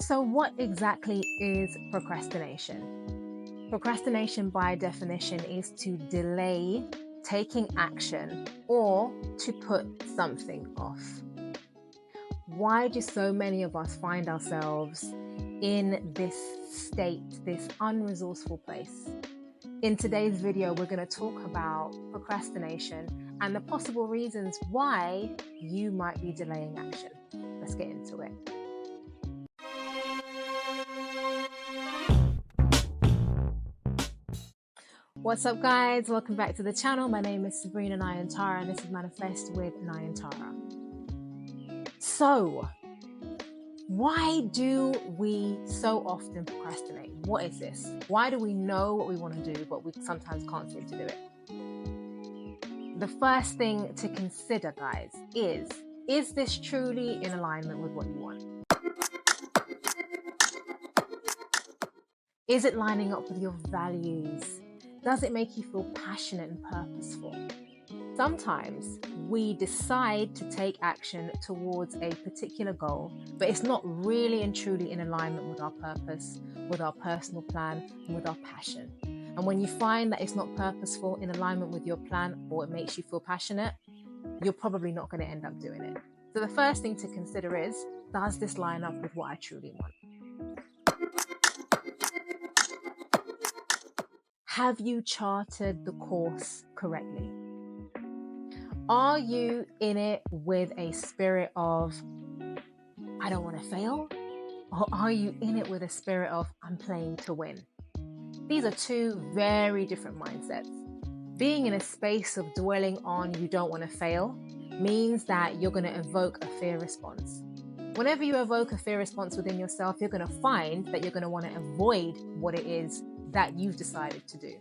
So what exactly is procrastination? Procrastination by definition is to delay taking action or to put something off. Why do so many of us find ourselves in this state, this unresourceful place? In today's video, we're going to talk about procrastination and the possible reasons why you might be delaying action. Let's get into it. What's up, guys? Welcome back to the channel. My name is Sabrina Naayantara and this is Manifest with Naayantara. So, why do we so often procrastinate? What is this? Why do we know what we want to do, but we sometimes can't seem to do it? The first thing to consider, guys, is this truly in alignment with what you want? Is it lining up with your values? Does it make you feel passionate and purposeful? Sometimes we decide to take action towards a particular goal, but it's not really and truly in alignment with our purpose, with our personal plan, and with our passion. And when you find that it's not purposeful, in alignment with your plan, or it makes you feel passionate, you're probably not going to end up doing it. So the first thing to consider is, does this line up with what I truly want? Have you charted the course correctly? Are you in it with a spirit of, I don't want to fail? Or are you in it with a spirit of, I'm playing to win? These are two very different mindsets. Being in a space of dwelling on you don't want to fail means that you're going to evoke a fear response. Whenever you evoke a fear response within yourself, you're going to find that you're going to want to avoid what it is that you've decided to do.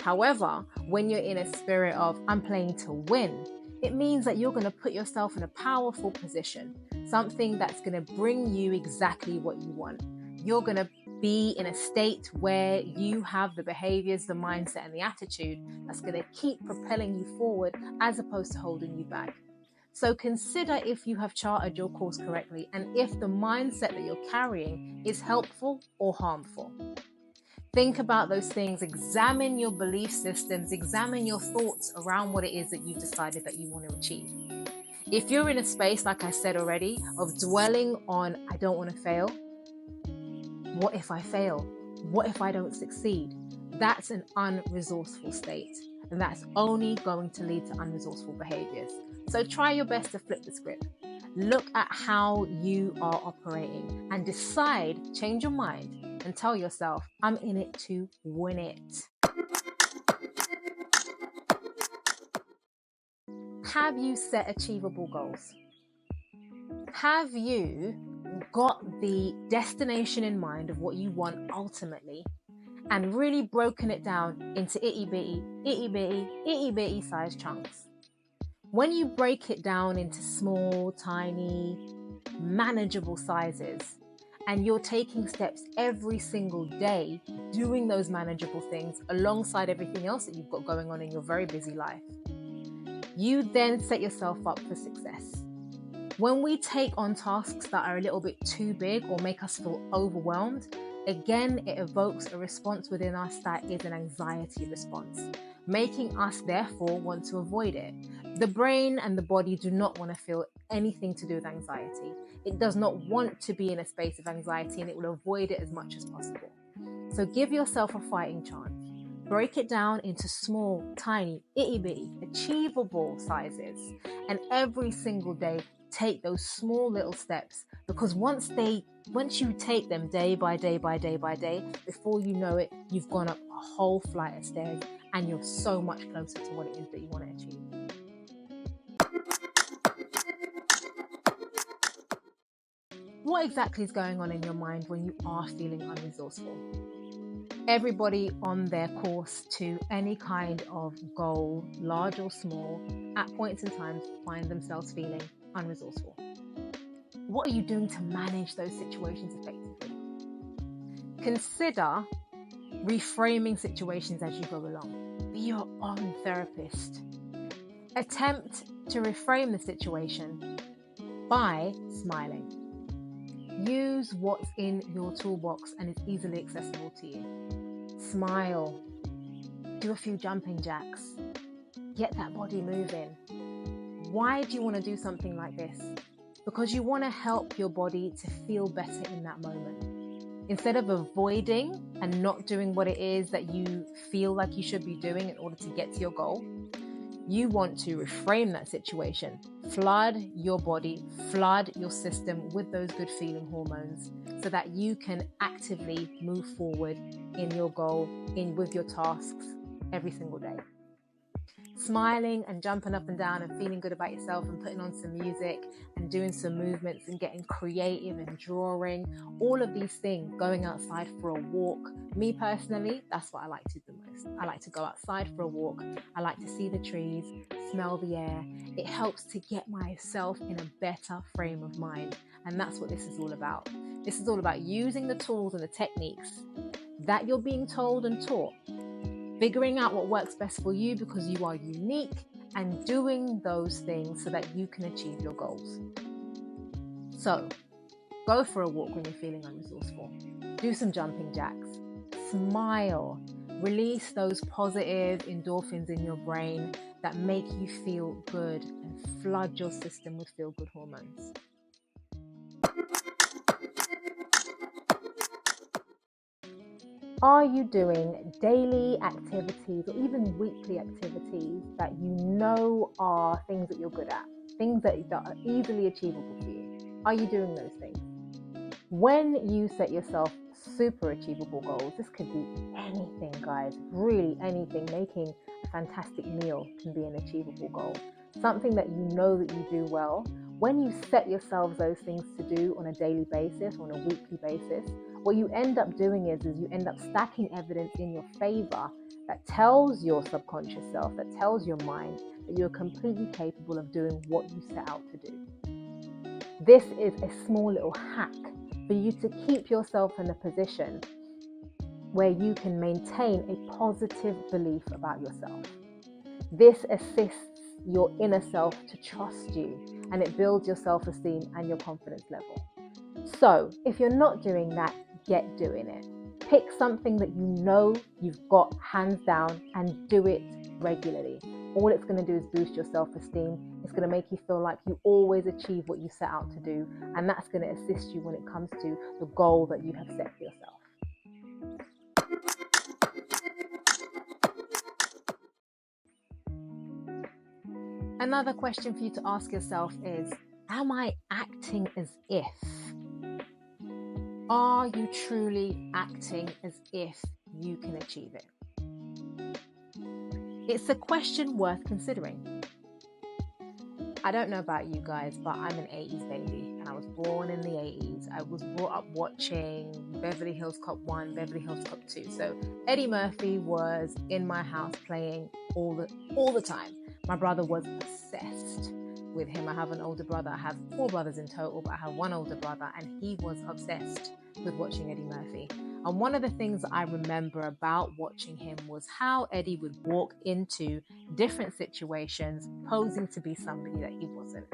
However, when you're in a spirit of, I'm playing to win, it means that you're going to put yourself in a powerful position, something that's going to bring you exactly what you want. You're going to be in a state where you have the behaviors, the mindset, and the attitude that's going to keep propelling you forward as opposed to holding you back. So consider if you have charted your course correctly and if the mindset that you're carrying is helpful or harmful. Think about those things, examine your belief systems, examine your thoughts around what it is that you've decided that you want to achieve. If you're in a space, like I said already, of dwelling on, I don't want to fail. What if I fail? What if I don't succeed? That's an unresourceful state, and that's only going to lead to unresourceful behaviors. So try your best to flip the script. Look at how you are operating and decide, change your mind, and tell yourself, I'm in it to win it. Have you set achievable goals? Have you got the destination in mind of what you want ultimately and really broken it down into itty bitty size chunks? When you break it down into small, tiny, manageable sizes, and you're taking steps every single day, doing those manageable things alongside everything else that you've got going on in your very busy life, you then set yourself up for success. When we take on tasks that are a little bit too big or make us feel overwhelmed, again, it evokes a response within us that is an anxiety response, making us therefore want to avoid it. The brain and the body do not want to feel anything to do with anxiety. It does not want to be in a space of anxiety and it will avoid it as much as possible. So give yourself a fighting chance. Break it down into small, tiny, itty bitty, achievable sizes. And every single day, take those small little steps, because once you take them day by day, before you know it, you've gone up a whole flight of stairs and you're so much closer to what it is that you want to achieve. What exactly is going on in your mind when you are feeling unresourceful? Everybody on their course to any kind of goal, large or small, at points in time find themselves feeling unresourceful. What are you doing to manage those situations effectively? Consider reframing situations as you go along. Be your own therapist. Attempt to reframe the situation by smiling. Use what's in your toolbox and is easily accessible to you. Smile. Do a few jumping jacks. Get that body moving. Why do you want to do something like this? Because you want to help your body to feel better in that moment. Instead of avoiding and not doing what it is that you feel like you should be doing in order to get to your goal, you want to reframe that situation. Flood your body, flood your system with those good feeling hormones so that you can actively move forward in your goal, with your tasks every single day. Smiling and jumping up and down and feeling good about yourself and putting on some music and doing some movements and getting creative and drawing, all of these things, going outside for a walk. Me personally, that's what I like to do the most. I like to go outside for a walk. I like to see the trees, smell the air. It helps to get myself in a better frame of mind. And that's what this is all about. This is all about using the tools and the techniques that you're being told and taught, figuring out what works best for you because you are unique, and doing those things so that you can achieve your goals. So, go for a walk when you're feeling unresourceful. Do some jumping jacks. Smile. Release those positive endorphins in your brain that make you feel good and flood your system with feel-good hormones. Are you doing daily activities or even weekly activities that you know are things that you're good at, things that are easily achievable for you? Are you doing those things? When you set yourself super achievable goals, this could be anything, guys, really anything. Making a fantastic meal can be an achievable goal. Something that you know that you do well. When you set yourselves those things to do on a daily basis, on a weekly basis, what you end up doing is you end up stacking evidence in your favor that tells your subconscious self, that tells your mind that you're completely capable of doing what you set out to do. This is a small little hack for you to keep yourself in a position where you can maintain a positive belief about yourself. This assists your inner self to trust you, and it builds your self-esteem and your confidence level. So if you're not doing that, get doing it. Pick something that you know you've got hands down and do it regularly. All it's going to do is boost your self-esteem. It's going to make you feel like you always achieve what you set out to do, and that's going to assist you when it comes to the goal that you have set for yourself. Another question for you to ask yourself is, am I acting as if? Are you truly acting as if you can achieve it? It's a question worth considering. I don't know about you guys, but I'm an 80s baby, and I was born in the 80s. I was brought up watching Beverly Hills Cop 1, Beverly Hills Cop 2. So Eddie Murphy was in my house playing all the time. My brother was obsessed with him. I have an older brother. I have 4 brothers in total, but I have 1 older brother, and he was obsessed with watching Eddie Murphy. And one of the things that I remember about watching him was how Eddie would walk into different situations posing to be somebody that he wasn't.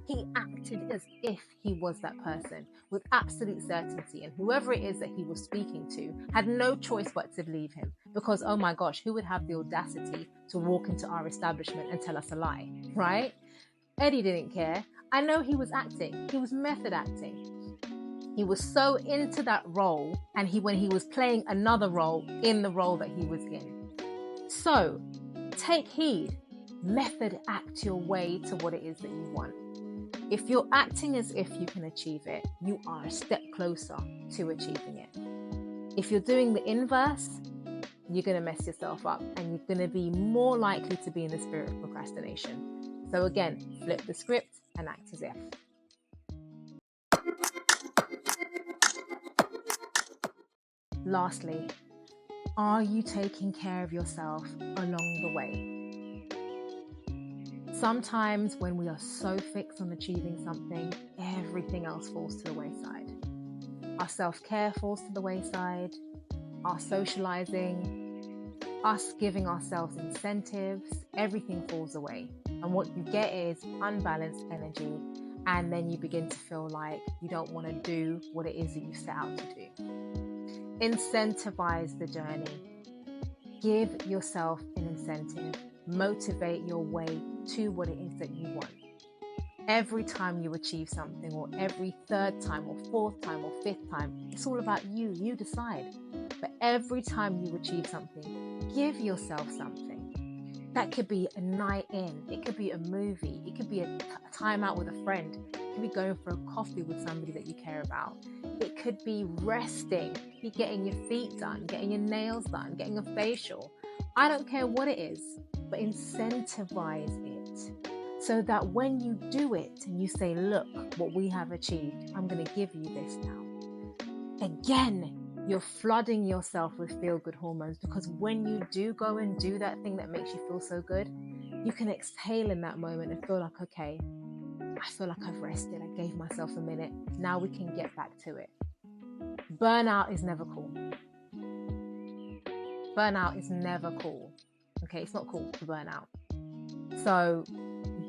He acted as if he was that person with absolute certainty, and whoever it is that he was speaking to had no choice but to believe him, because, oh my gosh, who would have the audacity to walk into our establishment and tell us a lie, right? Eddie didn't care. I know he was acting. He was method acting. He was so into that role, and when he was playing another role in the role that he was in. So, take heed. Method act your way to what it is that you want. If you're acting as if you can achieve it, you are a step closer to achieving it. If you're doing the inverse, you're going to mess yourself up, and you're going to be more likely to be in the spirit of procrastination. So again, flip the script and act as if. Lastly, are you taking care of yourself along the way? Sometimes when we are so fixed on achieving something, everything else falls to the wayside. Our self-care falls to the wayside, our socializing, us giving ourselves incentives, everything falls away. And what you get is unbalanced energy and then you begin to feel like you don't want to do what it is that you set out to do. Incentivize the journey. Give yourself an incentive. Motivate your way to what it is that you want. Every time you achieve something, or every third time, or fourth time, or fifth time, it's all about you. You decide. But every time you achieve something, give yourself something. That could be a night in. It could be a movie. It could be a time out with a friend. It could be going for a coffee with somebody that you care about. It could be resting, be getting your feet done, getting your nails done, getting a facial. I don't care what it is, but incentivize it so that when you do it and you say, look, what we have achieved, I'm going to give you this now. Again, you're flooding yourself with feel-good hormones, because when you do go and do that thing that makes you feel so good, you can exhale in that moment and feel like, okay, I feel like I've rested. I gave myself a minute. Now we can get back to it. Burnout is never cool. Burnout is never cool. Okay, it's not cool to burn out. So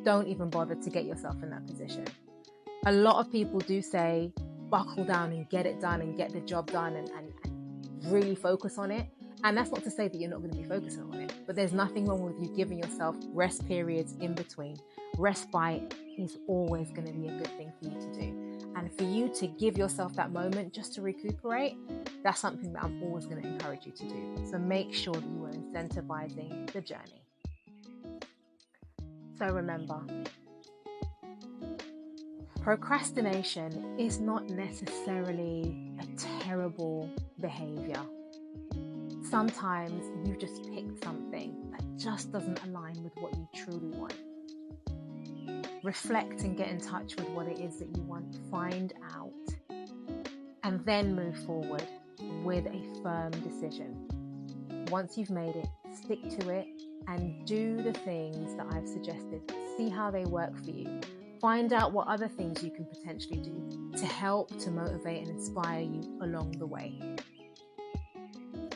don't even bother to get yourself in that position. A lot of people do say, buckle down and get it done and get the job done and really focus on it. And that's not to say that you're not going to be focusing on it, but there's nothing wrong with you giving yourself rest periods in between. Respite is always going to be a good thing for you to do. And for you to give yourself that moment just to recuperate, that's something that I'm always going to encourage you to do. So make sure that you are incentivizing the journey. So remember, procrastination is not necessarily a terrible behavior. Sometimes you've just picked something that just doesn't align with what you truly want. Reflect and get in touch with what it is that you want. Find out. And then move forward with a firm decision. Once you've made it, stick to it and do the things that I've suggested. See how they work for you. Find out what other things you can potentially do to help, to motivate and inspire you along the way.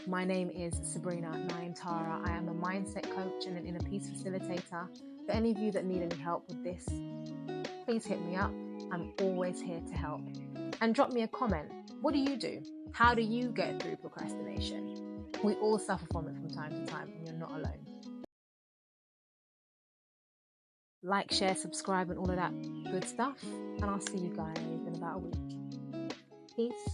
My name is Sabrina Naayantara. I am a mindset coach and an inner peace facilitator. For any of you that need any help with this, please hit me up. I'm always here to help. And drop me a comment. What do you do? How do you get through procrastination? We all suffer from it from time to time, and you're not alone. Like, share, subscribe, and all of that good stuff. And I'll see you guys in about a week. Peace.